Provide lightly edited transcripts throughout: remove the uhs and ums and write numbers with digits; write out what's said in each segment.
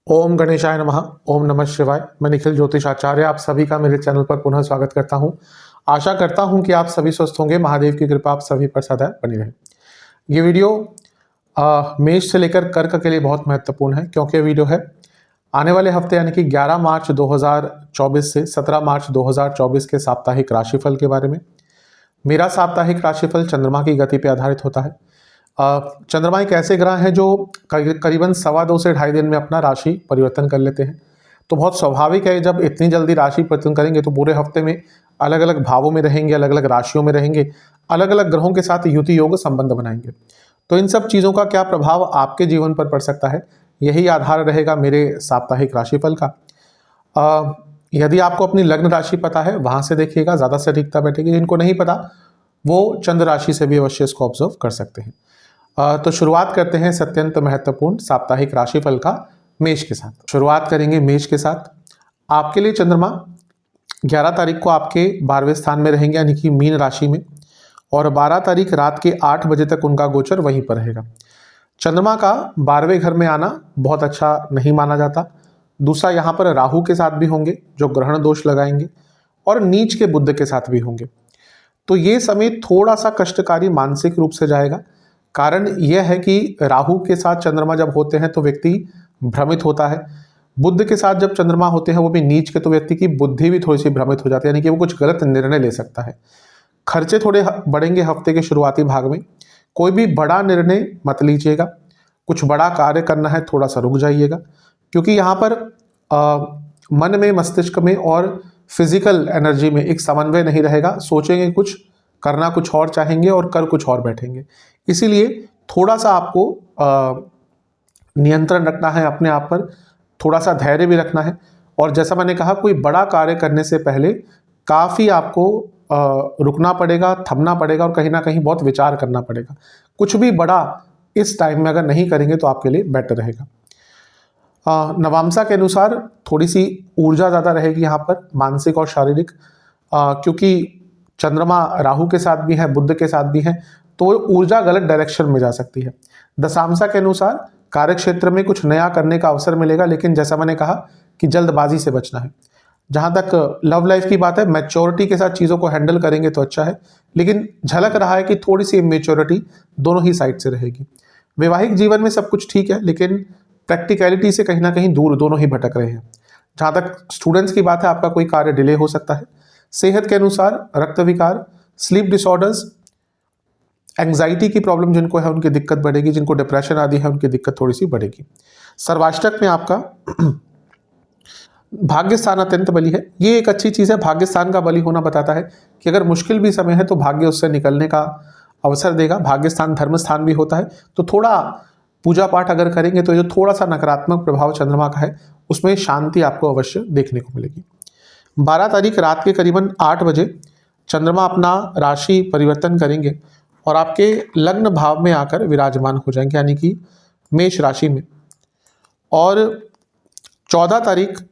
ओम गणेशाय नमः। ओम नमः शिवाय। मैं निखिल ज्योतिष आचार्य आप सभी का मेरे चैनल पर पुनः स्वागत करता हूं। आशा करता हूं कि आप सभी स्वस्थ होंगे। महादेव की कृपा आप सभी पर सदैव बनी रहे। ये वीडियो मेष से लेकर कर्क के लिए बहुत महत्वपूर्ण है, क्योंकि ये वीडियो है आने वाले हफ्ते यानी कि 11 मार्च 2024 से 17 मार्च 2024 के साप्ताहिक राशिफल के बारे में। मेरा साप्ताहिक राशिफल चंद्रमा की गति पर आधारित होता है। चंद्रमा एक ऐसे ग्रह हैं जो करीबन 2.25 से 2.5 दिन में अपना राशि परिवर्तन कर लेते हैं। तो बहुत स्वाभाविक है, जब इतनी जल्दी राशि परिवर्तन करेंगे तो पूरे हफ्ते में अलग अलग भावों में रहेंगे, अलग अलग राशियों में रहेंगे, अलग अलग ग्रहों के साथ युति योग संबंध बनाएंगे। तो इन सब चीज़ों का क्या प्रभाव आपके जीवन पर पड़ सकता है, यही आधार रहेगा मेरे साप्ताहिक राशिफल का। यदि आपको अपनी लग्न राशि पता है, वहाँ से देखिएगा, ज़्यादा सटीकता बैठेगी। जिनको नहीं पता वो चंद्र राशि से भी अवश्य इसको ऑब्जर्व कर सकते हैं। तो शुरुआत करते हैं अत्यंत महत्वपूर्ण साप्ताहिक राशिफल का मेष के साथ। शुरुआत करेंगे मेष के साथ। आपके लिए चंद्रमा 11 तारीख को आपके 12वें स्थान में रहेंगे, यानी कि मीन राशि में, और 12 तारीख रात के 8 बजे तक उनका गोचर वहीं पर रहेगा। चंद्रमा का 12वें घर में आना बहुत अच्छा नहीं माना जाता। दूसरा, यहाँ पर राहु के साथ भी होंगे जो ग्रहण दोष लगाएंगे, और नीच के बुध के साथ भी होंगे। तो ये समय थोड़ा सा कष्टकारी मानसिक रूप से जाएगा। कारण यह है कि राहु के साथ चंद्रमा जब होते हैं तो व्यक्ति भ्रमित होता है। बुध के साथ जब चंद्रमा होते हैं, वो भी नीच के, तो व्यक्ति की बुद्धि भी थोड़ी सी भ्रमित हो जाती है, यानी कि वो कुछ गलत निर्णय ले सकता है। खर्चे थोड़े बढ़ेंगे हफ्ते के शुरुआती भाग में। कोई भी बड़ा निर्णय मत लीजिएगा। कुछ बड़ा कार्य करना है, थोड़ा सा रुक जाइएगा, क्योंकि यहाँ पर मन में, मस्तिष्क में और फिजिकल एनर्जी में एक समन्वय नहीं रहेगा। सोचेंगे कुछ, करना कुछ और चाहेंगे और कर कुछ और बैठेंगे। इसीलिए थोड़ा सा आपको नियंत्रण रखना है अपने आप पर, थोड़ा सा धैर्य भी रखना है। और जैसा मैंने कहा, कोई बड़ा कार्य करने से पहले काफ़ी आपको रुकना पड़ेगा, थमना पड़ेगा, और कहीं ना कहीं बहुत विचार करना पड़ेगा। कुछ भी बड़ा इस टाइम में अगर नहीं करेंगे तो आपके लिए बेटर रहेगा। नवांशा के अनुसार थोड़ी सी ऊर्जा ज़्यादा रहेगी यहाँ पर, मानसिक और शारीरिक, क्योंकि चंद्रमा राहु के साथ भी है, बुध के साथ भी है, तो ऊर्जा गलत डायरेक्शन में जा सकती है। दशांशा के अनुसार कार्य क्षेत्र में कुछ नया करने का अवसर मिलेगा, लेकिन जैसा मैंने कहा कि जल्दबाजी से बचना है। जहाँ तक लव लाइफ की बात है, मैच्योरिटी के साथ चीज़ों को हैंडल करेंगे तो अच्छा है, लेकिन झलक रहा है कि थोड़ी सी इमेच्योरिटी दोनों ही साइड से रहेगी। वैवाहिक जीवन में सब कुछ ठीक है, लेकिन प्रैक्टिकलिटी से कहीं ना कहीं दूर दोनों ही भटक रहे हैं। जहाँ तक स्टूडेंट्स की बात है, आपका कोई कार्य डिले हो सकता है। सेहत के अनुसार रक्त विकार, स्लीप डिसऑर्डर्स, एंग्जाइटी की प्रॉब्लम जिनको है उनकी दिक्कत बढ़ेगी, जिनको डिप्रेशन आदि है उनकी दिक्कत थोड़ी सी बढ़ेगी। सर्वाष्टक में आपका भाग्य स्थान अत्यंत बली है। ये एक अच्छी चीज़ है। भाग्य स्थान का बली होना बताता है कि अगर मुश्किल भी समय है तो भाग्य उससे निकलने का अवसर देगा। भाग्य स्थान धर्म स्थान भी होता है, तो थोड़ा पूजा पाठ अगर करेंगे तो जो थोड़ा सा नकारात्मक प्रभाव चंद्रमा का है उसमें शांति आपको अवश्य देखने को मिलेगी। 12 तारीख रात के करीबन 8 बजे चंद्रमा अपना राशि परिवर्तन करेंगे और आपके लग्न भाव में आकर विराजमान हो जाएंगे, यानी कि मेष राशि में। और 14 तारीख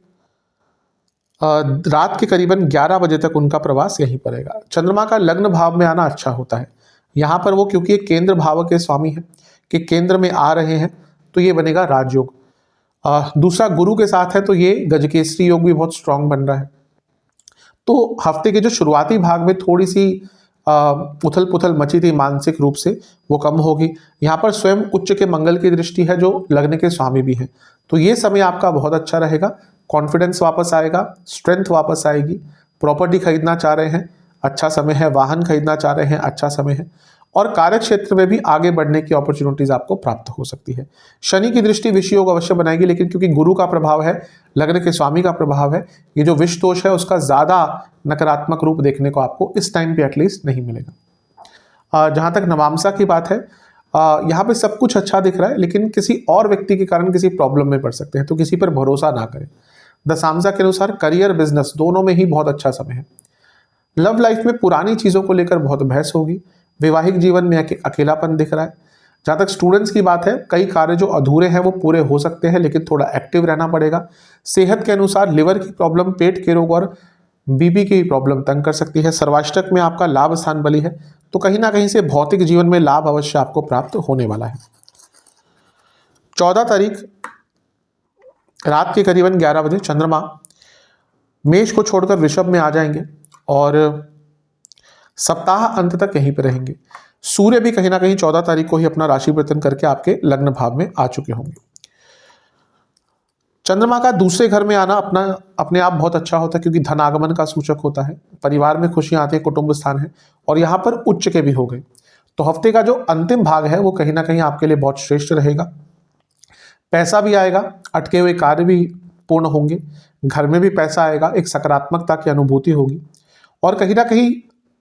रात के करीबन 11 बजे तक उनका प्रवास यहीं पर रहेगा। चंद्रमा का लग्न भाव में आना अच्छा होता है। यहाँ पर वो क्योंकि एक केंद्र भाव के स्वामी हैं कि केंद्र में आ रहे हैं, तो ये बनेगा राजयोग। दूसरा, गुरु के साथ है तो ये गजकेसरी योग भी बहुत स्ट्रांग बन रहा है। तो हफ्ते के जो शुरुआती भाग में थोड़ी सी उथल पुथल मची थी मानसिक रूप से, वो कम होगी। यहाँ पर स्वयं उच्च के मंगल की दृष्टि है जो लग्न के स्वामी भी हैं, तो ये समय आपका बहुत अच्छा रहेगा। कॉन्फिडेंस वापस आएगा, स्ट्रेंथ वापस आएगी। प्रॉपर्टी खरीदना चाह रहे हैं, अच्छा समय है। वाहन खरीदना चाह रहे हैं, अच्छा समय है। और कार्य क्षेत्र में भी आगे बढ़ने की अपॉर्चुनिटीज आपको प्राप्त हो सकती है। शनि की दृष्टि विष योग अवश्य बनाएगी, लेकिन क्योंकि गुरु का प्रभाव है, लग्न के स्वामी का प्रभाव है, ये जो विष दोष है उसका ज़्यादा नकारात्मक रूप देखने को आपको इस टाइम पे एटलीस्ट नहीं मिलेगा। जहाँ तक नवांशा की बात है, यहाँ पे सब कुछ अच्छा दिख रहा है, लेकिन किसी और व्यक्ति के कारण किसी प्रॉब्लम में पड़ सकते हैं, तो किसी पर भरोसा ना करें। दशांशा के अनुसार करियर बिजनेस दोनों में ही बहुत अच्छा समय है। लव लाइफ में पुरानी चीज़ों को लेकर बहुत बहस होगी। वैवाहिक जीवन में अकेलापन दिख रहा है। जहाँ तक स्टूडेंट्स की बात है, कई कार्य जो अधूरे हैं वो पूरे हो सकते हैं, लेकिन थोड़ा एक्टिव रहना पड़ेगा। सेहत के अनुसार लिवर की प्रॉब्लम, पेट के रोग और बीपी की प्रॉब्लम तंग कर सकती है। सर्वाष्टक में आपका लाभ स्थान बली है, तो कहीं ना कहीं से भौतिक जीवन में लाभ अवश्य आपको प्राप्त होने वाला है। 14 तारीख रात के करीबन 11 बजे चंद्रमा मेष को छोड़कर वृषभ में आ जाएंगे और सप्ताह अंत तक यहीं पर रहेंगे। सूर्य भी कहीं ना कहीं 14 तारीख को ही अपना राशि परिवर्तन करके आपके लग्न भाव में आ चुके होंगे। चंद्रमा का दूसरे घर में आना अपने आप बहुत अच्छा होता है, क्योंकि धन आगमन का सूचक होता है, परिवार में खुशियां आती है, कुटुंब स्थान है, और यहाँ पर उच्च के भी हो गए। तो हफ्ते का जो अंतिम भाग है वो कहीं ना कहीं आपके लिए बहुत श्रेष्ठ रहेगा। पैसा भी आएगा, अटके हुए कार्य भी पूर्ण होंगे, घर में भी पैसा आएगा, एक सकारात्मकता की अनुभूति होगी, और कहीं ना कहीं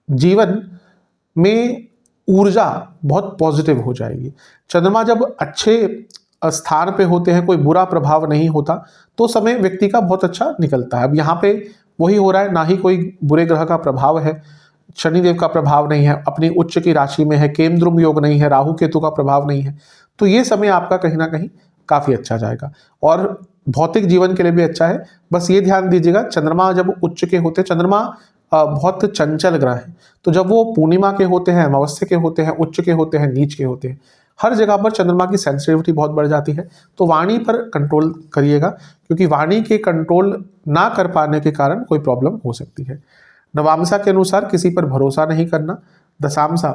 जीवन में ऊर्जा बहुत पॉजिटिव हो जाएगी। चंद्रमा जब अच्छे स्थान पे होते हैं, कोई बुरा प्रभाव नहीं होता, तो समय व्यक्ति का बहुत अच्छा निकलता है। अब यहाँ पे वही हो रहा है, ना ही कोई बुरे ग्रह का प्रभाव है, शनिदेव का प्रभाव नहीं है, अपनी उच्च की राशि में है, केमद्रुम योग नहीं है, राहु केतु का प्रभाव नहीं है, तो ये समय आपका कहीं ना कहीं काफी अच्छा जाएगा और भौतिक जीवन के लिए भी अच्छा है। बस ये ध्यान दीजिएगा, चंद्रमा जब उच्च के होते हैं, चंद्रमा बहुत चंचल ग्रह है, तो जब वो पूर्णिमा के होते हैं, अमावस्या के होते हैं, उच्च के होते हैं, नीच के होते हैं, हर जगह पर चंद्रमा की सेंसिटिविटी बहुत बढ़ जाती है। तो वाणी पर कंट्रोल करिएगा, क्योंकि वाणी के कंट्रोल ना कर पाने के कारण कोई प्रॉब्लम हो सकती है। नवामसा के अनुसार किसी पर भरोसा नहीं करना। दशामसा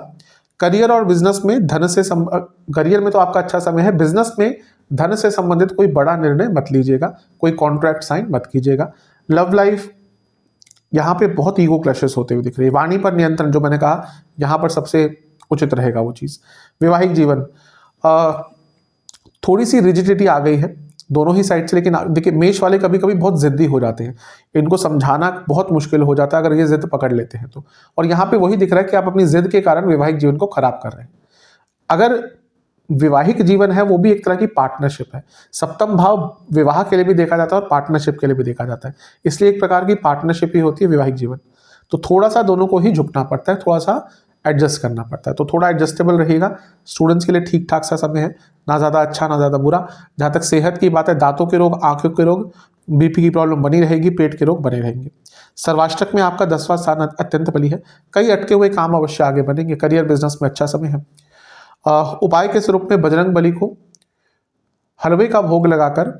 करियर और बिजनेस में करियर में तो आपका अच्छा समय है, बिजनेस में धन से संबंधित कोई बड़ा निर्णय मत लीजिएगा, कोई कॉन्ट्रैक्ट साइन मत कीजिएगा। लव लाइफ यहाँ पे बहुत ईगो क्लैशेस होते हुए दिख रही है। वाणी पर नियंत्रण, जो मैंने कहा, यहाँ पर सबसे उचित रहेगा वो चीज़। वैवाहिक जीवन थोड़ी सी रिजिडिटी आ गई है दोनों ही साइड से, लेकिन देखिए मेष वाले कभी कभी बहुत जिद्दी हो जाते हैं, इनको समझाना बहुत मुश्किल हो जाता है अगर ये जिद पकड़ लेते हैं तो। और यहाँ पे वही दिख रहा है कि आप अपनी जिद के कारण वैवाहिक जीवन को खराब कर रहे हैं। अगर वैवाहिक जीवन है वो भी एक तरह की पार्टनरशिप है, सप्तम भाव विवाह के लिए भी देखा जाता है और पार्टनरशिप के लिए भी देखा जाता है, इसलिए एक प्रकार की पार्टनरशिप ही होती है वैवाहिक जीवन। तो थोड़ा सा दोनों को ही झुकना पड़ता है, थोड़ा सा एडजस्ट करना पड़ता है, तो थोड़ा एडजस्टेबल रहिएगा। स्टूडेंट्स के लिए ठीक ठाक सा समय है, ना ज़्यादा अच्छा ना ज़्यादा बुरा। जहाँ तक सेहत की बात है, दांतों के रोग, आंखों के रोग, बीपी की प्रॉब्लम बनी रहेगी, पेट के रोग बने रहेंगे। सर्वाष्टक में आपका 10वां स्थान अत्यंत बली है, कई अटके हुए काम अवश्य आगे बढ़ेंगे। करियर बिजनेस में अच्छा समय है। उपाय के स्वरूप में बजरंग बली को हलवे का भोग लगाकर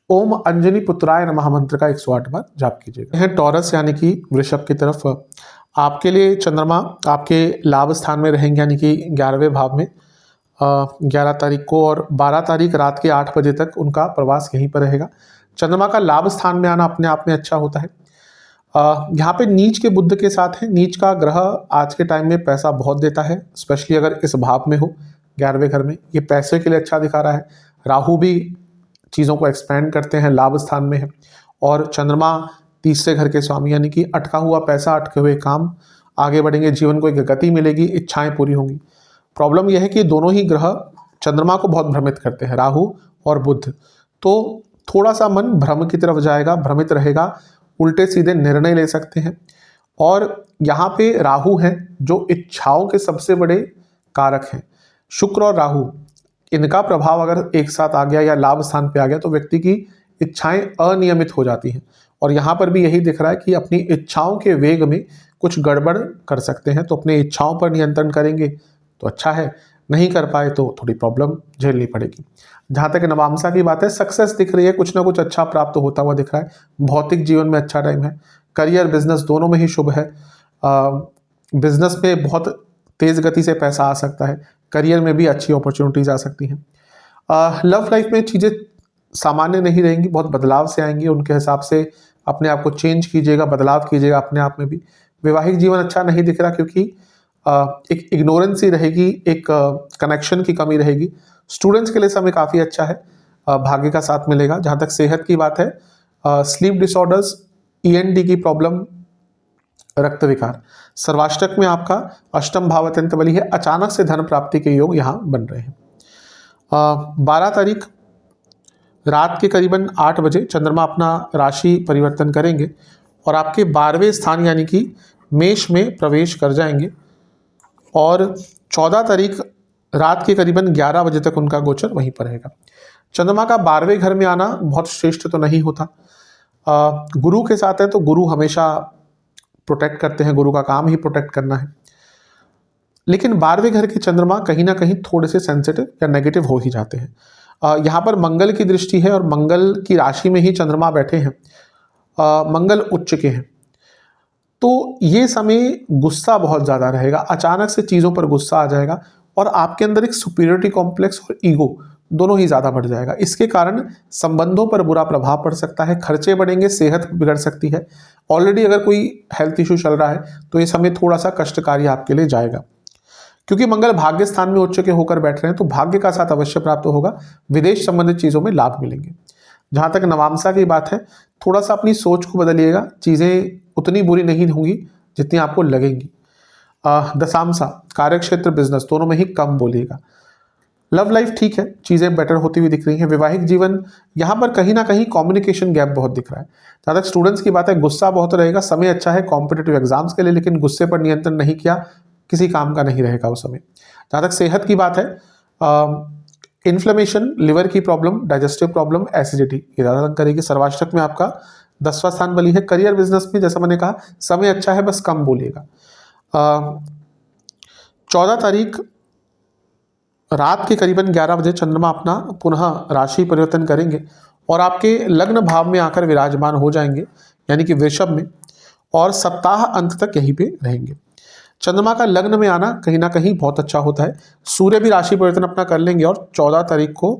ओम अंजनी पुत्राय नमः मंत्र का 108 बार जाप कीजिएगा। टॉरस यानी कि वृषभ की तरफ आपके लिए चंद्रमा आपके लाभ स्थान में रहेंगे, यानी कि 11वें भाव में 11 तारीख को, और 12 तारीख रात के 8 बजे तक उनका प्रवास यहीं पर रहेगा। चंद्रमा का लाभ स्थान में आना अपने आप में अच्छा होता है। यहाँ पे नीच के बुध के साथ है। नीच का ग्रह आज के टाइम में पैसा बहुत देता है, स्पेशली अगर इस भाव में हो 11वें घर में, ये पैसे के लिए अच्छा दिखा रहा है। राहु भी चीज़ों को एक्सपेंड करते हैं, लाभ स्थान में है, और चंद्रमा तीसरे घर के स्वामी, यानी कि अटका हुआ पैसा, अटके हुए काम आगे बढ़ेंगे, जीवन को एक गति मिलेगी, इच्छाएं पूरी होंगी। प्रॉब्लम यह है कि दोनों ही ग्रह चंद्रमा को बहुत भ्रमित करते हैं, राहु और बुध, तो थोड़ा सा मन भ्रम की तरफ जाएगा, भ्रमित रहेगा, उल्टे सीधे निर्णय ले सकते हैं। और यहाँ पे राहु हैं जो इच्छाओं के सबसे बड़े कारक हैं। शुक्र और राहु, इनका प्रभाव अगर एक साथ आ गया या लाभ स्थान पे आ गया तो व्यक्ति की इच्छाएं अनियमित हो जाती हैं, और यहाँ पर भी यही दिख रहा है कि अपनी इच्छाओं के वेग में कुछ गड़बड़ कर सकते हैं। तो अपनी इच्छाओं पर नियंत्रण करेंगे तो अच्छा है, नहीं कर पाए तो थोड़ी प्रॉब्लम झेलनी पड़ेगी। जहाँ तक नवामसा की बात है, सक्सेस दिख रही है, कुछ ना कुछ अच्छा प्राप्त होता हुआ दिख रहा है। भौतिक जीवन में अच्छा टाइम है। करियर बिजनेस दोनों में ही शुभ है। बिजनेस में बहुत तेज़ गति से पैसा आ सकता है, करियर में भी अच्छी अपॉर्चुनिटीज़ आ सकती हैं। लव लाइफ में चीज़ें सामान्य नहीं रहेंगी, बहुत बदलाव से आएंगी, उनके हिसाब से अपने आप को चेंज कीजिएगा, बदलाव कीजिएगा अपने आप में भी। वैवाहिक जीवन अच्छा नहीं दिख रहा, क्योंकि एक इग्नोरेंस ही रहेगी, एक कनेक्शन की कमी रहेगी। स्टूडेंट्स के लिए समय काफ़ी अच्छा है, भाग्य का साथ मिलेगा। जहाँ तक सेहत की बात है, स्लीप डिसऑर्डर्स, ENT की प्रॉब्लम, रक्त विकार। सर्वाष्टक में आपका अष्टम भाव अत्यंत बली है, अचानक से धन प्राप्ति के योग यहाँ बन रहे हैं। 12 तारीख रात के करीबन 8 बजे चंद्रमा अपना राशि परिवर्तन करेंगे और आपके 12वें स्थान यानी कि मेष में प्रवेश कर जाएंगे, और 14 तारीख रात के करीबन 11 बजे तक उनका गोचर वहीं पर रहेगा। चंद्रमा का 12वें घर में आना बहुत श्रेष्ठ तो नहीं होता। गुरु के साथ है तो गुरु हमेशा प्रोटेक्ट करते हैं, गुरु का काम ही प्रोटेक्ट करना है, लेकिन 12वें घर के चंद्रमा कहीं ना कहीं थोड़े से सेंसिटिव या नेगेटिव हो ही जाते हैं। यहाँ पर मंगल की दृष्टि है और मंगल की राशि में ही चंद्रमा बैठे हैं, मंगल उच्च के हैं। तो ये समय गुस्सा बहुत ज़्यादा रहेगा, अचानक से चीज़ों पर गुस्सा आ जाएगा और आपके अंदर एक सुपीरियरिटी कॉम्प्लेक्स और ईगो दोनों ही ज़्यादा बढ़ जाएगा। इसके कारण संबंधों पर बुरा प्रभाव पड़ सकता है, खर्चे बढ़ेंगे, सेहत बिगड़ सकती है। ऑलरेडी अगर कोई हेल्थ इशू चल रहा है तो ये समय थोड़ा सा कष्टकारी आपके लिए जाएगा। क्योंकि मंगल भाग्य स्थान में उच्च के होकर बैठ रहे हैं तो भाग्य का साथ अवश्य प्राप्त होगा, विदेश संबंधित चीज़ों में लाभ मिलेंगे। जहाँ तक नवांशा की बात है, थोड़ा सा अपनी सोच को बदलिएगा, चीज़ें उतनी बुरी नहीं होंगी जितनी आपको लगेंगी। दशांशा कार्यक्षेत्र बिजनेस दोनों में ही कम बोलिएगा। लव लाइफ ठीक है, चीज़ें बेटर होती हुई दिख रही हैं। वैवाहिक जीवन यहाँ पर कहीं ना कहीं कम्युनिकेशन गैप बहुत दिख रहा है। जहाँ तक स्टूडेंट्स की बात है, गुस्सा बहुत रहेगा, समय अच्छा है कॉम्पिटेटिव एग्जाम्स के लिए, लेकिन गुस्से पर नियंत्रण नहीं किया किसी काम का नहीं रहेगा उस समय। जहाँ तक सेहत की बात है, इन्फ्लेमेशन, लिवर की प्रॉब्लम, डाइजेस्टिव प्रॉब्लम, एसिडिटी ये ज़्यादा तंग करेगी। सर्वाष्टक में आपका 10वां स्थान बली है। करियर बिजनेस में जैसा मैंने कहा समय अच्छा है, बस कम बोलिएगा। 14 तारीख रात के करीबन 11 बजे चंद्रमा अपना पुनः राशि परिवर्तन करेंगे और आपके लग्न भाव में आकर विराजमान हो जाएंगे, यानी कि वृषभ में, और सप्ताह अंत तक यहीं पे रहेंगे। चंद्रमा का लग्न में आना कहीं ना कहीं बहुत अच्छा होता है। सूर्य भी राशि परिवर्तन अपना कर लेंगे और 14 तारीख को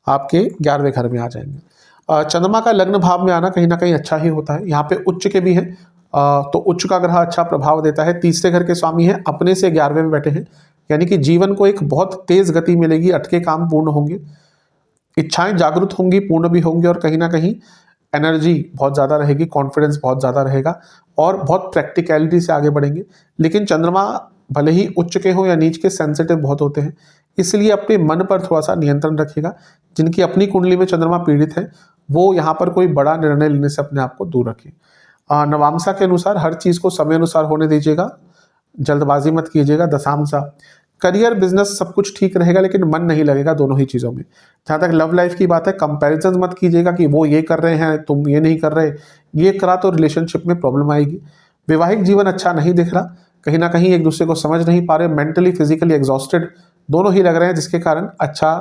आपके 11वें घर में आ जाएंगे। चंद्रमा का लग्न भाव में आना कहीं ना कहीं अच्छा ही होता है। यहाँ पे उच्च के भी हैं, तो उच्च का ग्रह अच्छा प्रभाव देता है। तीसरे घर के स्वामी हैं, अपने से 11वें में बैठे हैं, यानी कि जीवन को एक बहुत तेज गति मिलेगी, अटके काम पूर्ण होंगे, इच्छाएं जागृत होंगी, पूर्ण भी होंगी, और कहीं ना कहीं एनर्जी बहुत ज़्यादा रहेगी, कॉन्फिडेंस बहुत ज़्यादा रहेगा और बहुत प्रैक्टिकलिटी से आगे बढ़ेंगे। लेकिन चंद्रमा भले ही उच्च के हों या नीच के, सेंसिटिव बहुत होते हैं, इसलिए अपने मन पर थोड़ा सा नियंत्रण रखिएगा। जिनकी अपनी कुंडली में चंद्रमा पीड़ित है वो यहाँ पर कोई बड़ा निर्णय लेने से अपने आप को दूर रखें। नवांशा के अनुसार हर चीज़ को समय अनुसार होने दीजिएगा, जल्दबाजी मत कीजिएगा। दशांशा करियर बिजनेस सब कुछ ठीक रहेगा, लेकिन मन नहीं लगेगा दोनों ही चीज़ों में। जहाँ तक लव लाइफ की बात है, कंपैरिजन मत कीजिएगा कि वो ये कर रहे हैं तुम ये नहीं कर रहे, ये करा तो रिलेशनशिप में प्रॉब्लम आएगी। वैवाहिक जीवन अच्छा नहीं दिख रहा, कहीं ना कहीं एक दूसरे को समझ नहीं पा रहे, मेंटली फिजिकली एग्जॉस्टेड दोनों ही लग रहे हैं, जिसके कारण अच्छा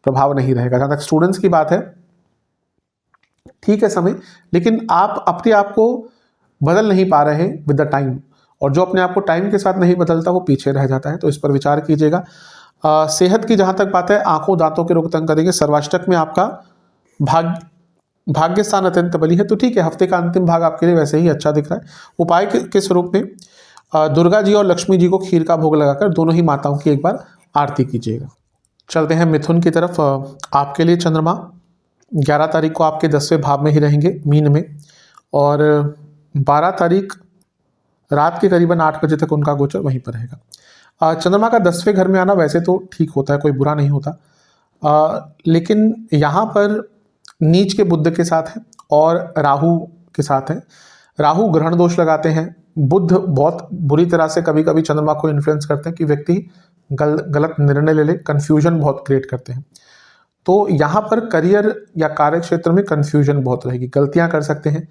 प्रभाव नहीं रहेगा। जहाँ तक स्टूडेंट्स की बात है, ठीक है समय, लेकिन आप अपने आप को बदल नहीं पा रहे विद द टाइम, और जो अपने आप को टाइम के साथ नहीं बदलता वो पीछे रह जाता है, तो इस पर विचार कीजिएगा। सेहत की जहाँ तक बात है, आंखों दांतों के रोग तंग करेंगे। सर्वाष्टक में आपका भाग्य स्थान अत्यंत बली है, तो ठीक है, हफ्ते का अंतिम भाग आपके लिए वैसे ही अच्छा दिख रहा है। उपाय के स्वरूप में दुर्गा जी और लक्ष्मी जी को खीर का भोग लगाकर दोनों ही माताओं की एक बार आरती कीजिएगा। चलते हैं मिथुन की तरफ। आपके लिए चंद्रमा 11 तारीख को आपके 10वें भाव में ही रहेंगे, मीन में, और 12 तारीख रात के करीबन 8 बजे तक उनका गोचर वहीं पर रहेगा। चंद्रमा का 10वें घर में आना वैसे तो ठीक होता है, कोई बुरा नहीं होता, लेकिन यहाँ पर नीच के बुध के साथ है और राहु के साथ है। राहु ग्रहण दोष लगाते हैं, बुध बहुत बुरी तरह से कभी कभी चंद्रमा को इन्फ्लुएंस करते हैं कि व्यक्ति गलत निर्णय ले ले, कन्फ्यूजन बहुत क्रिएट करते हैं। तो यहाँ पर करियर या कार्य क्षेत्र में कन्फ्यूजन बहुत रहेगी, गलतियाँ कर सकते हैं,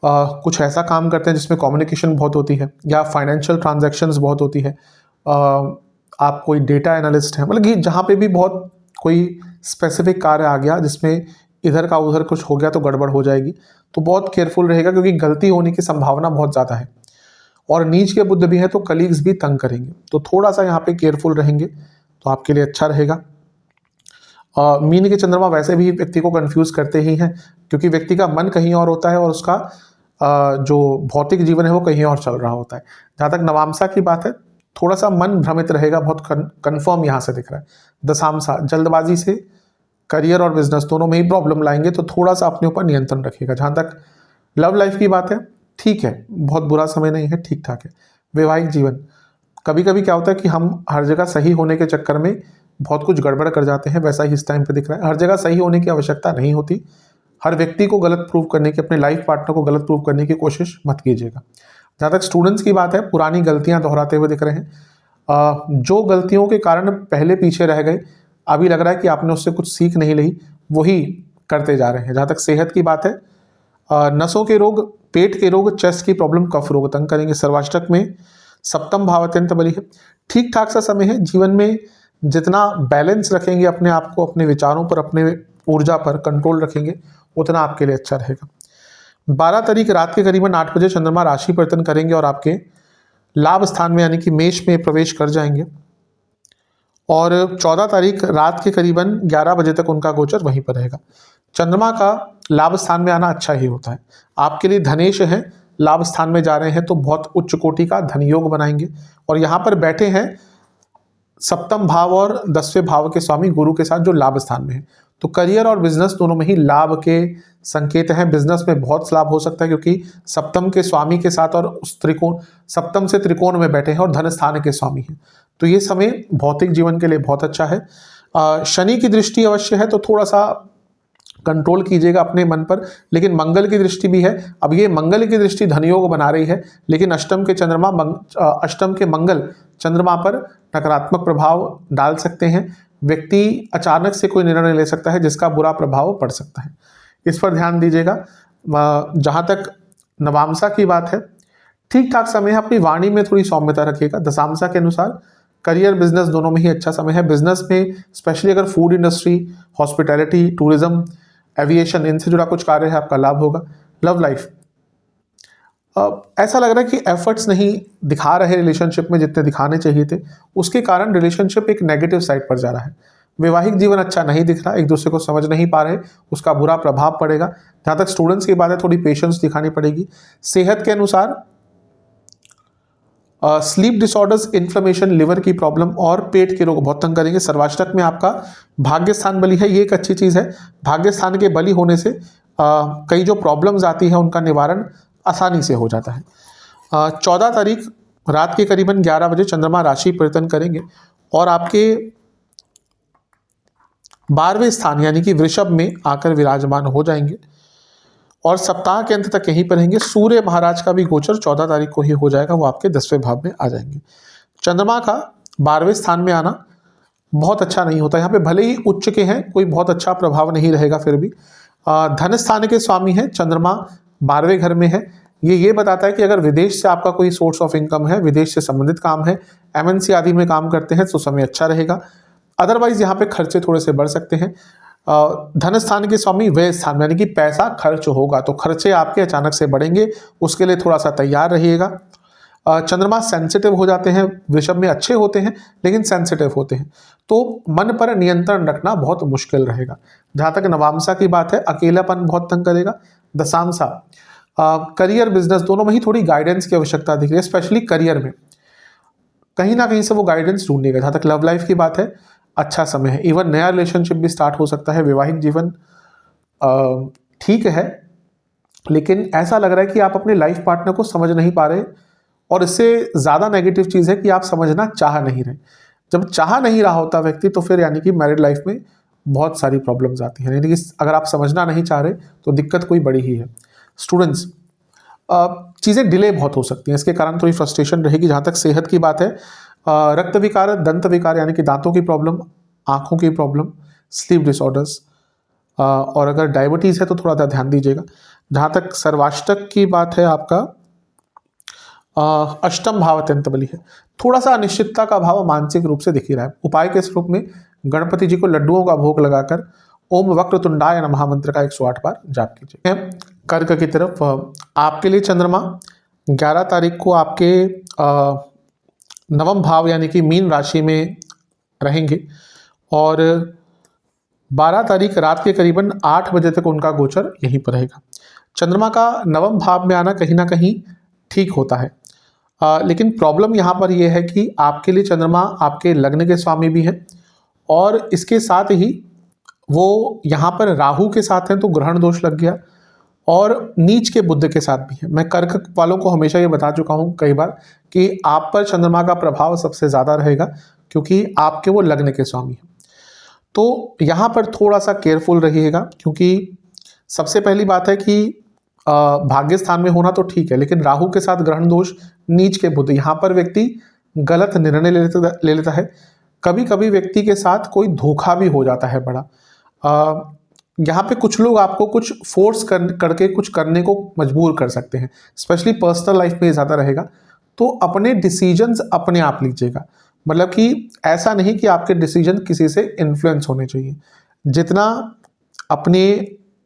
कुछ ऐसा काम करते हैं जिसमें कम्युनिकेशन बहुत होती है, या फाइनेंशियल ट्रांजैक्शंस बहुत होती है, आप कोई डेटा एनालिस्ट हैं, मतलब कि जहाँ पे भी बहुत कोई स्पेसिफिक कार्य आ गया जिसमें इधर का उधर कुछ हो गया तो गड़बड़ हो जाएगी, तो बहुत केयरफुल रहेगा, क्योंकि गलती होने की संभावना बहुत ज़्यादा है। और नीच के बुध भी है तो कलीग्स भी तंग करेंगे, तो थोड़ा सा यहाँ पे केयरफुल रहेंगे तो आपके लिए अच्छा रहेगा। मीन के चंद्रमा वैसे भी व्यक्ति को कंफ्यूज करते ही हैं, क्योंकि व्यक्ति का मन कहीं और होता है और उसका जो भौतिक जीवन है वो कहीं और चल रहा होता है। जहाँ तक नवांशा की बात है, थोड़ा सा मन भ्रमित रहेगा, बहुत कन्फर्म यहाँ से दिख रहा है। दशांशा जल्दबाजी से करियर और बिजनेस दोनों में ही प्रॉब्लम लाएंगे, तो थोड़ा सा अपने ऊपर नियंत्रण रखिएगा। जहाँ तक लव लाइफ की बात है, ठीक है, बहुत बुरा समय नहीं है, ठीक ठाक है। वैवाहिक जीवन कभी कभी क्या होता है कि हम हर जगह सही होने के चक्कर में बहुत कुछ गड़बड़ कर जाते हैं, वैसा ही इस टाइम पे दिख रहा है। हर जगह सही होने की आवश्यकता नहीं होती, हर व्यक्ति को गलत प्रूव करने की, अपने लाइफ पार्टनर को गलत प्रूव करने की कोशिश मत कीजिएगा। जहाँ तक स्टूडेंट्स की बात है, पुरानी गलतियाँ दोहराते हुए दिख रहे हैं। जो गलतियों के कारण पहले पीछे रह गए, अभी लग रहा है कि आपने उससे कुछ सीख नहीं ली, वही करते जा रहे हैं। जहाँ तक सेहत की बात है, नसों के रोग, पेट के रोग, चेस्ट की प्रॉब्लम, कफ रोग तंग करेंगे। सर्वाष्टक में 7वां भाव अत्यंत बली है, ठीक ठाक सा समय है। जीवन में जितना बैलेंस रखेंगे अपने आप को, अपने विचारों पर, अपने ऊर्जा पर कंट्रोल रखेंगे, उतना आपके लिए अच्छा रहेगा। 12 तारीख रात के करीबन 8 बजे चंद्रमा राशि परिवर्तन करेंगे और आपके लाभ स्थान में यानी कि मेष में प्रवेश कर जाएंगे और 14 तारीख रात के करीबन 11 बजे तक उनका गोचर वहीं पर रहेगा। चंद्रमा का लाभ स्थान में आना अच्छा ही होता है, आपके लिए धनेश है, लाभ स्थान में जा रहे हैं तो बहुत उच्च कोटि का धन योग बनाएंगे। और यहाँ पर बैठे हैं सप्तम भाव और 10वें भाव के स्वामी गुरु के साथ जो लाभ स्थान में है, तो करियर और बिजनेस दोनों में ही लाभ के संकेत हैं। बिजनेस में बहुत लाभ हो सकता है क्योंकि सप्तम के स्वामी के साथ और उस त्रिकोण, सप्तम से त्रिकोण में बैठे हैं और धन स्थान के स्वामी हैं, तो ये समय भौतिक जीवन के लिए बहुत अच्छा है। शनि की दृष्टि अवश्य है तो थोड़ा सा कंट्रोल कीजिएगा अपने मन पर, लेकिन मंगल की दृष्टि भी है। अब ये मंगल की दृष्टि धनयोग बना रही है, लेकिन अष्टम के मंगल चंद्रमा पर नकारात्मक प्रभाव डाल सकते हैं। व्यक्ति अचानक से कोई निर्णय ले सकता है जिसका बुरा प्रभाव पड़ सकता है, इस पर ध्यान दीजिएगा। जहाँ तक नवामसा की बात है, ठीक ठाक समय है, अपनी वाणी में थोड़ी सौम्यता रखिएगा। दशामसा के अनुसार करियर बिजनेस दोनों में ही अच्छा समय है। बिजनेस में स्पेशली अगर food industry, hospitality, tourism, aviation, इनसे जुड़ा कुछ कार्य है, आपका लाभ होगा। लव लाइफ, ऐसा लग रहा है कि एफर्ट्स नहीं दिखा रहे रिलेशनशिप में जितने दिखाने चाहिए थे, उसके कारण रिलेशनशिप एक नेगेटिव साइड पर जा रहा है। वैवाहिक जीवन अच्छा नहीं दिख रहा, एक दूसरे को समझ नहीं पा रहे, उसका बुरा प्रभाव पड़ेगा। जहाँ तक स्टूडेंट्स की बात है, थोड़ी पेशेंस दिखानी पड़ेगी। सेहत के अनुसार स्लीप डिसऑर्डर्स, इन्फ्लेमेशन, लिवर की प्रॉब्लम और पेट के रोग बहुत तंग करेंगे। सर्वाष्टक में आपका भाग्य स्थान बली है, ये एक अच्छी चीज़ है। भाग्य स्थान के बली होने से कई जो प्रॉब्लम्स आती है उनका निवारण आसानी से हो जाता है। 14 तारीख रात के करीबन 11 बजे चंद्रमा राशि परिवर्तन करेंगे और आपके 12वें स्थान यानी कि वृषभ में आकर विराजमान हो जाएंगे और सप्ताह के अंत तक यहीं पर रहेंगे। सूर्य महाराज का भी गोचर 14 तारीख को ही हो जाएगा, वो आपके 10वें भाव में आ जाएंगे। चंद्रमा का 12वें स्थान में आना बहुत अच्छा नहीं होता, यहाँ पे भले ही उच्च के हैं कोई बहुत अच्छा प्रभाव नहीं रहेगा। फिर भी धन स्थान के स्वामी हैं, चंद्रमा 12वें घर में है, ये बताता है कि अगर विदेश से आपका कोई सोर्स ऑफ इनकम है, विदेश से संबंधित काम है, एमएनसी आदि में काम करते हैं तो समय अच्छा रहेगा। अदरवाइज यहाँ पे खर्चे थोड़े से बढ़ सकते हैं। धन स्थान के स्वामी व्यय स्थान यानी कि पैसा खर्च होगा, तो खर्चे आपके अचानक से बढ़ेंगे, उसके लिए थोड़ा सा तैयार रहिएगा। चंद्रमा सेंसिटिव हो जाते हैं, वृषभ में अच्छे होते हैं लेकिन सेंसिटिव होते हैं, तो मन पर नियंत्रण रखना बहुत मुश्किल रहेगा। जहाँ तक नवामसा की बात है, अकेलापन बहुत तंग करेगा। दशामसा करियर बिजनेस दोनों में ही थोड़ी गाइडेंस की आवश्यकता दिख रही है, स्पेशली करियर में कहीं ना कहीं से वो गाइडेंस ढूंढेगा। जहाँ तक लव लाइफ की बात है, अच्छा समय है, इवन नया रिलेशनशिप भी स्टार्ट हो सकता है। वैवाहिक जीवन ठीक है, लेकिन ऐसा लग रहा है कि आप अपने लाइफ पार्टनर को समझ नहीं पा रहे, और इससे ज़्यादा नेगेटिव चीज़ है कि आप समझना चाह नहीं रहे। जब चाह नहीं रहा होता व्यक्ति तो फिर यानी कि मैरिड लाइफ में बहुत सारी प्रॉब्लम्स आती हैं, यानी कि अगर आप समझना नहीं चाह रहे तो दिक्कत कोई बड़ी ही है। स्टूडेंट्स, चीज़ें डिले बहुत हो सकती हैं, इसके कारण थोड़ी फ्रस्ट्रेशन रहेगी। जहाँ तक सेहत की बात है, रक्त विकार, दंत विकार यानी कि दांतों की प्रॉब्लम, आँखों की प्रॉब्लम, स्लीप डिसऑर्डर्स, और अगर डायबिटीज़ है तो थोड़ा सा ध्यान दीजिएगा। जहाँ तक सर्वाष्टक की बात है, आपका अष्टम भाव अत्यंत बली है, थोड़ा सा अनिश्चितता का भाव मानसिक रूप से दिख ही रहा है। उपाय के स्वरूप में गणपति जी को लड्डुओं का भोग लगाकर ओम वक्रतुंडाय नमः मंत्र का 108 बार जाप कीजिए। कर्क की तरफ, आपके लिए चंद्रमा 11 तारीख को आपके नवम भाव यानी कि मीन राशि में रहेंगे और 12 तारीख रात के करीबन 8 बजे तक उनका गोचर यहीं पर रहेगा। चंद्रमा का नवम भाव में आना कहीं ना कहीं ठीक होता है, लेकिन प्रॉब्लम यहाँ पर यह है कि आपके लिए चंद्रमा आपके लग्न के स्वामी भी हैं और इसके साथ ही वो यहाँ पर राहु के साथ हैं, तो ग्रहण दोष लग गया, और नीच के बुध के साथ भी है। मैं कर्क वालों को हमेशा ये बता चुका हूँ कई बार कि आप पर चंद्रमा का प्रभाव सबसे ज़्यादा रहेगा क्योंकि आपके वो लग्न के स्वामी हैं। तो यहाँ पर थोड़ा सा केयरफुल रहिएगा, क्योंकि सबसे पहली बात है कि भाग्य स्थान में होना तो ठीक है, लेकिन राहु के साथ ग्रहण दोष, नीच के बुध, यहाँ पर व्यक्ति गलत निर्णय ले लेता है। कभी कभी व्यक्ति के साथ कोई धोखा भी हो जाता है बड़ा। यहाँ पे कुछ लोग आपको कुछ फोर्स करके कुछ करने को मजबूर कर सकते हैं, स्पेशली पर्सनल लाइफ में ज़्यादा रहेगा। तो अपने डिसीजंस अपने आप लीजिएगा, मतलब कि ऐसा नहीं कि आपके डिसीजन किसी से इन्फ्लुएंस होने चाहिए। जितना अपने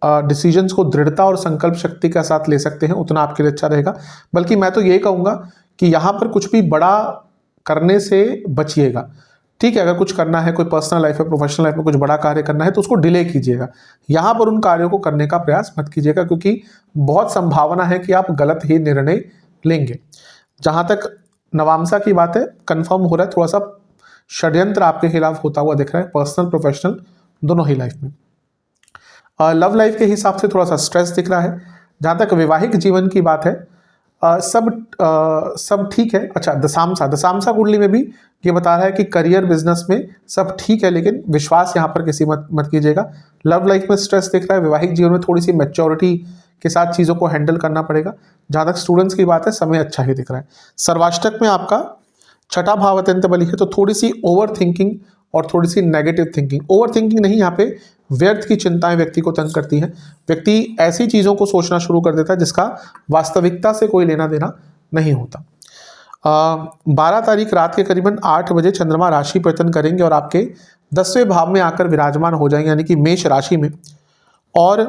डिसीजंस को दृढ़ता और संकल्प शक्ति के साथ ले सकते हैं उतना आपके लिए अच्छा रहेगा। बल्कि मैं तो यही कहूँगा कि यहाँ पर कुछ भी बड़ा करने से बचिएगा। ठीक है, अगर कुछ करना है, कोई पर्सनल लाइफ है, प्रोफेशनल लाइफ में कुछ बड़ा कार्य करना है तो उसको डिले कीजिएगा। यहाँ पर उन कार्यों को करने का प्रयास मत कीजिएगा, क्योंकि बहुत संभावना है कि आप गलत ही निर्णय लेंगे। जहाँ तक नवांशा की बात है, कंफर्म हो रहा है थोड़ा सा षड्यंत्र आपके खिलाफ होता हुआ दिख रहा है, पर्सनल प्रोफेशनल दोनों ही लाइफ में। लव लाइफ के हिसाब से थोड़ा सा स्ट्रेस दिख रहा है। जहाँ तक वैवाहिक जीवन की बात है, सब ठीक है। अच्छा, दशांशा कुंडली में भी ये बता रहा है कि करियर बिजनेस में सब ठीक है, लेकिन विश्वास यहाँ पर किसी मत कीजिएगा। लव लाइफ में स्ट्रेस दिख रहा है, वैवाहिक जीवन में थोड़ी सी मैच्योरिटी के साथ चीज़ों को हैंडल करना पड़ेगा। जहाँ तक स्टूडेंट्स की बात है, समय अच्छा ही दिख रहा है। सर्वाष्टक में आपका छठा भाव अत्यंत बली है, तो थोड़ी सी ओवर थिंकिंग और थोड़ी सी नेगेटिव थिंकिंग, ओवर थिंकिंग नहीं, यहाँ पे व्यर्थ की चिंताएं व्यक्ति को तंग करती हैं। व्यक्ति ऐसी चीज़ों को सोचना शुरू कर देता है जिसका वास्तविकता से कोई लेना देना नहीं होता। 12 तारीख रात के करीबन 8 बजे चंद्रमा राशि परिवर्तन करेंगे और आपके 10वें भाव में आकर विराजमान हो जाएंगे, यानी कि मेष राशि में। और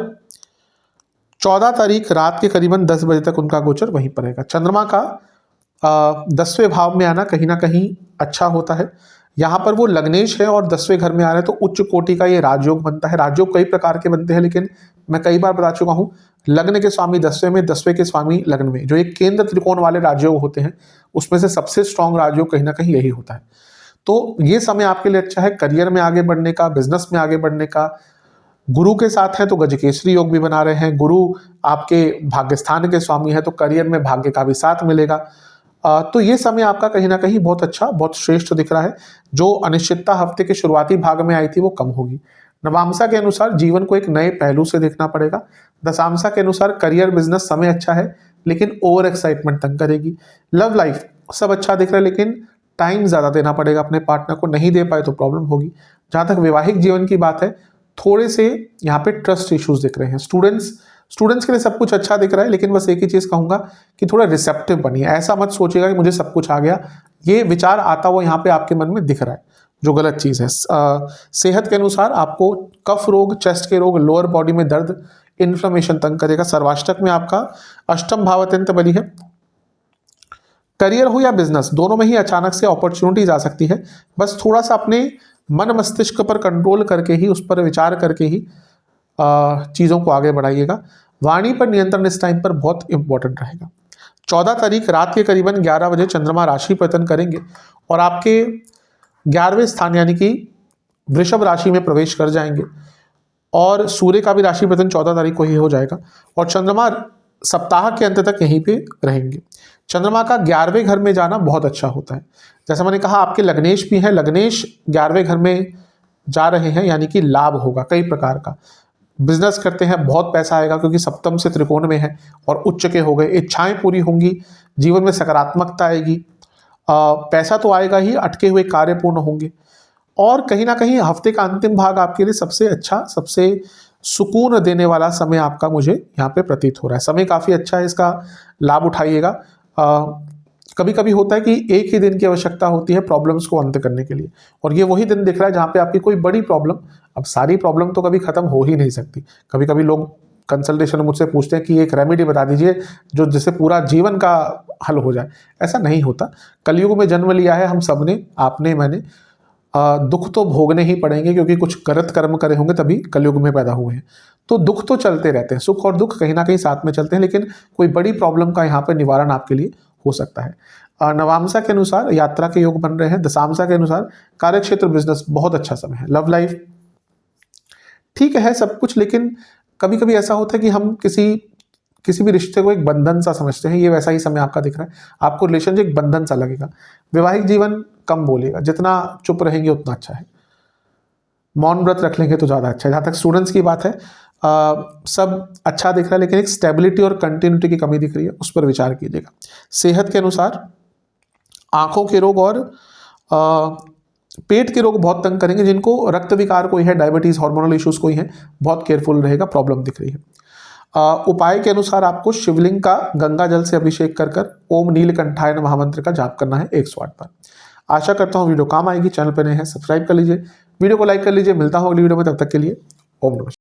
14 तारीख रात के करीबन 10 बजे तक उनका गोचर वहीं पर रहेगा। चंद्रमा का 10वें भाव में आना कहीं ना कहीं अच्छा होता है। यहाँ पर वो लग्नेश है और 10वें घर में आ रहे हैं, तो उच्च कोटि का ये राजयोग बनता है। राजयोग कई प्रकार के बनते हैं, लेकिन मैं कई बार बता चुका हूँ, लग्न के स्वामी 10वें में, 10वें के स्वामी लग्न में, जो एक केंद्र त्रिकोण वाले राजयोग होते हैं, उसमें से सबसे स्ट्रॉन्ग राजयोग कहीं ना कहीं यही होता है। तो ये समय आपके लिए अच्छा है करियर में आगे बढ़ने का, बिजनेस में आगे बढ़ने का। गुरु के साथ है तो गजकेसरी योग भी बना रहे हैं। गुरु आपके भाग्यस्थान के स्वामी है, तो करियर में भाग्य का भी साथ मिलेगा। तो ये समय आपका कहीं ना कहीं बहुत अच्छा, बहुत श्रेष्ठ दिख रहा है। जो अनिश्चितता हफ्ते के शुरुआती भाग में आई थी वो कम होगी। नवांशा के अनुसार जीवन को एक नए पहलू से देखना पड़ेगा। दशांशा के अनुसार करियर बिजनेस समय अच्छा है, लेकिन ओवर एक्साइटमेंट तंग करेगी। लव लाइफ सब अच्छा दिख रहा है, लेकिन टाइम ज़्यादा देना पड़ेगा अपने पार्टनर को, नहीं दे पाए तो प्रॉब्लम होगी। जहाँ तक वैवाहिक जीवन की बात है, थोड़े से यहाँ पे ट्रस्ट इश्यूज दिख रहे हैं। स्टूडेंट्स के लिए सब कुछ अच्छा दिख रहा है, लेकिन बस एक ही चीज़ कहूँगा कि थोड़ा रिसेप्टिव बनिए। ऐसा मत सोचिएगा कि मुझे सब कुछ आ गया, ये विचार आता हुआ यहाँ पे आपके मन में दिख रहा है, जो गलत चीज़ है। सेहत के अनुसार आपको कफ रोग, चेस्ट के रोग, लोअर बॉडी में दर्द, इन्फ्लेमेशन तंग करेगा। सर्वाष्टक में आपका अष्टम भाव अत्यंत बली है। करियर हो या बिजनेस, दोनों में ही अचानक से अपॉर्चुनिटीज आ सकती है। बस थोड़ा सा अपने मन मस्तिष्क पर कंट्रोल करके ही, उस पर विचार करके ही चीज़ों को आगे बढ़ाइएगा। वाणी पर नियंत्रण इस टाइम पर बहुत इंपॉर्टेंट रहेगा। 14 तारीख रात के करीबन 11 बजे चंद्रमा राशि परिवर्तन करेंगे और आपके 11वें स्थान यानी कि वृषभ राशि में प्रवेश कर जाएंगे। और सूर्य का भी राशि परिवर्तन 14 तारीख को ही हो जाएगा और चंद्रमा सप्ताह के अंत तक यहीं पे रहेंगे। चंद्रमा का 11वें घर में जाना बहुत अच्छा होता है। जैसा मैंने कहा, आपके लग्नेश भी है, लग्नेश 11वें घर में जा रहे हैं, यानी कि लाभ होगा कई प्रकार का। बिजनेस करते हैं बहुत पैसा आएगा, क्योंकि सप्तम से त्रिकोण में है और उच्च के हो गए। इच्छाएं पूरी होंगी, जीवन में सकारात्मकता आएगी, पैसा तो आएगा ही, अटके हुए कार्य पूर्ण होंगे। और कहीं ना कहीं हफ्ते का अंतिम भाग आपके लिए सबसे अच्छा, सबसे सुकून देने वाला समय आपका मुझे यहाँ पे प्रतीत हो रहा है। समय काफ़ी अच्छा है, इसका लाभ उठाइएगा। कभी कभी होता है कि एक ही दिन की आवश्यकता होती है प्रॉब्लम्स को अंत करने के लिए, और ये वही दिन दिख रहा है जहाँ पे आपकी कोई बड़ी प्रॉब्लम, अब सारी प्रॉब्लम तो कभी खत्म हो ही नहीं सकती। कभी कभी लोग कंसल्टेशन में मुझसे पूछते हैं कि एक रेमेडी बता दीजिए जो जिससे पूरा जीवन का हल हो जाए। ऐसा नहीं होता। कलयुग में जन्म लिया है हम सब ने, आपने, मैंने। दुख तो भोगने ही पड़ेंगे, क्योंकि कुछ गलत कर्म करे होंगे तभी कलयुग में पैदा हुए हैं। तो दुख तो चलते रहते हैं, सुख और दुख कहीं ना कहीं साथ में चलते हैं, लेकिन कोई बड़ी प्रॉब्लम का यहाँ पर निवारण आपके लिए हो सकता है। नवांशा के अनुसार यात्रा के योग बन रहे हैं। दशांशा के अनुसार कार्यक्षेत्र, बिजनेस बहुत अच्छा समय है। लव लाइफ ठीक है सब कुछ, लेकिन कभी कभी ऐसा होता है कि हम किसी भी रिश्ते को एक बंधन सा समझते हैं। ये वैसा ही समय आपका दिख रहा है, आपको रिलेशनशिप एक बंधन सा लगेगा। वैवाहिक जीवन कम बोलेगा, जितना चुप रहेंगे उतना अच्छा है। मौन व्रत रख लेंगे तो ज़्यादा अच्छा है। जहाँ तक स्टूडेंट्स की बात है, सब अच्छा दिख रहा है, लेकिन एक स्टेबिलिटी और कंटिन्यूटी की कमी दिख रही है, उस पर विचार कीजिएगा। सेहत के अनुसार आंखों के रोग और पेट के रोग बहुत तंग करेंगे। जिनको रक्त विकार कोई है, डायबिटीज, हार्मोनल इश्यूज कोई है, बहुत केयरफुल रहेगा, प्रॉब्लम दिख रही है। उपाय के अनुसार आपको शिवलिंग का गंगा जल से अभिषेक कर ओम नीलकंठाय नमः मंत्र का जाप करना है 108 बार। आशा करता हूँ वीडियो काम आएगी। चैनल पर नए हैं सब्सक्राइब कर लीजिए, वीडियो को लाइक कर लीजिए। मिलता हूँ अगली वीडियो में, तब तक के लिए ओम नमः शिवाय।